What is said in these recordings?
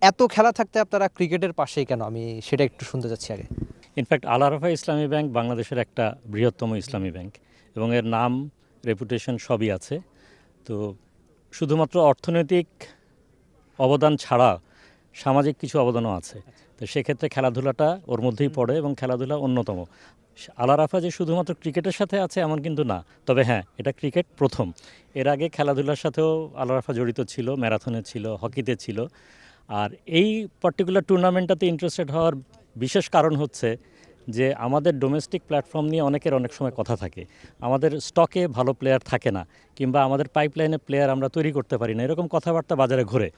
এত খেলা থাকতে আপনারা ক্রিকেটের পাশেই কেন, আমি সেটা একটু শুনতে চাচ্ছি আগে। ইনফ্যাক্ট আল আরাফা ইসলামী ব্যাংক বাংলাদেশের একটা বৃহত্তম ইসলামী ব্যাংক এবং এর নাম রেপুটেশন সবই আছে। তো শুধুমাত্র অর্থনৈতিক অবদান ছাড়া সামাজিক কিছু অবদানও আছে। তো সেক্ষেত্রে খেলাধুলাটা ওর মধ্যেই পড়ে এবং খেলাধুলা অন্যতম। আল আরাফা যে শুধুমাত্র ক্রিকেটের সাথে আছে এমন কিন্তু না, তবে হ্যাঁ এটা ক্রিকেট প্রথম। এর আগে খেলাধুলার সাথেও আল আরাফা জড়িত ছিল, ম্যারাথনে ছিল, হকিতে ছিল। আর এই পার্টিকুলার টুর্নামেন্টটাতে ইন্টারেস্টেড হওয়ার বিশেষ কারণ হচ্ছে যে আমাদের ডোমেস্টিক প্ল্যাটফর্ম নিয়ে অনেকের অনেক সময় কথা থাকে, আমাদের স্টকে ভালো প্লেয়ার থাকে না কিংবা আমাদের পাইপলাইনে প্লেয়ার আমরা তৈরি করতে পারি না, এরকম কথাবার্তা বাজারে ঘুরে।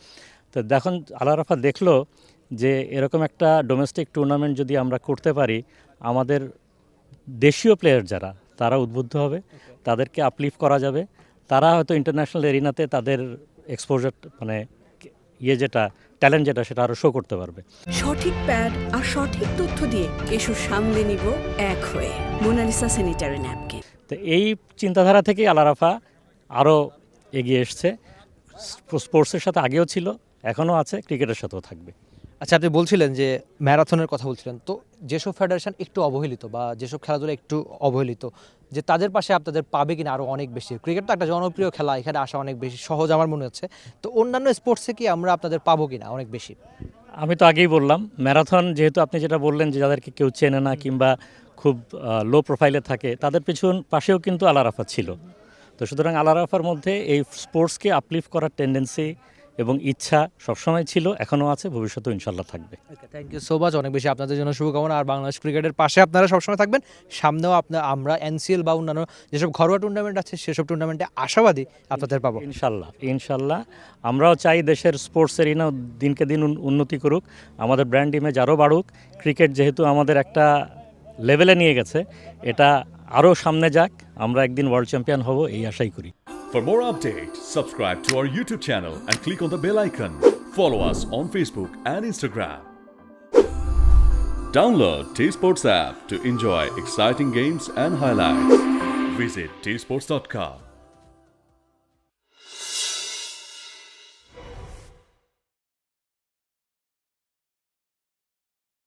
তো দেখুন আল আরাফা দেখলো যে এরকম একটা ডোমেস্টিক টুর্নামেন্ট যদি আমরা করতে পারি, আমাদের দেশীয় প্লেয়ার যারা তারা উদ্বুদ্ধ হবে, তাদেরকে আপলিফ্ট করা যাবে, তারা হয়তো ইন্টারন্যাশনাল এরিনাতে তাদের এক্সপোজার মানে যেটা ট্যালেন্ট যেটা সেটা আরও শো করতে পারবে। সঠিক প্যাড আর সঠিক তথ্য দিয়ে কেশু সামলে নিব এক হয়ে মোনালিসা স্যানিটারি ন্যাপকিন। তো এই চিন্তাধারা থেকেই আল আরাফা আরও এগিয়ে এসছে। স্পোর্টসের সাথে আগেও ছিল, এখনও আছে, ক্রিকেটের সাথেও থাকবে। আচ্ছা, আপনি বলছিলেন যে ম্যারাথনের কথা বলছিলেন, তো যেসব ফেডারেশন একটু অবহেলিত বা যেসব খেলাধুলা একটু অবহেলিত, যে তাদের পাশে আপনাদের পাবে কিনা আরও অনেক বেশি। ক্রিকেট তো একটা জনপ্রিয় খেলা, এখানে আসা অনেক বেশি সহজ আমার মনে হচ্ছে। তো অন্যান্য স্পোর্টসে কি আমরা আপনাদের পাবো কিনা অনেক বেশি? আমি তো আগেই বললাম ম্যারাথন, যেহেতু আপনি যেটা বললেন যে যাদেরকে কেউ চেনে না কিংবা খুব লো প্রোফাইলে থাকে, তাদের পাশেও কিন্তু আল আরাফা ছিল। তো সুতরাং আল আরাফার মধ্যে এই স্পোর্টসকে আপলিফ্ট করার টেন্ডেন্সি এবং ইচ্ছা সবসময় ছিল, এখনও আছে, ভবিষ্যতেও ইনশাল্লাহ থাকবে। থ্যাংক ইউ সো মাচ, অনেক বেশি আপনাদের জন্য শুভকামনা। আর বাংলাদেশ ক্রিকেটের পাশে আপনারা সবসময় থাকবেন, সামনেও আমরা এনসিএল বা অন্যান্য যেসব ঘরোয়া টুর্নামেন্ট আছে সেসব টুর্নামেন্টে আশাবাদী আপনাদের পাবো ইনশাল্লাহ। আমরাও চাই দেশের স্পোর্টস এরিনা দিনকে দিন উন্নতি করুক, আমাদের ব্র্যান্ড ইমেজ আরও বাড়ুক। ক্রিকেট যেহেতু আমাদের একটা লেভেলে নিয়ে গেছে, এটা আরও সামনে যাক, আমরা একদিন ওয়ার্ল্ড চ্যাম্পিয়ন হব এই আশাই করি। For more updates, subscribe to our YouTube channel and click on the bell icon. Follow us on Facebook and Instagram. Download T-Sports app to enjoy exciting games and highlights. Visit tsports.com.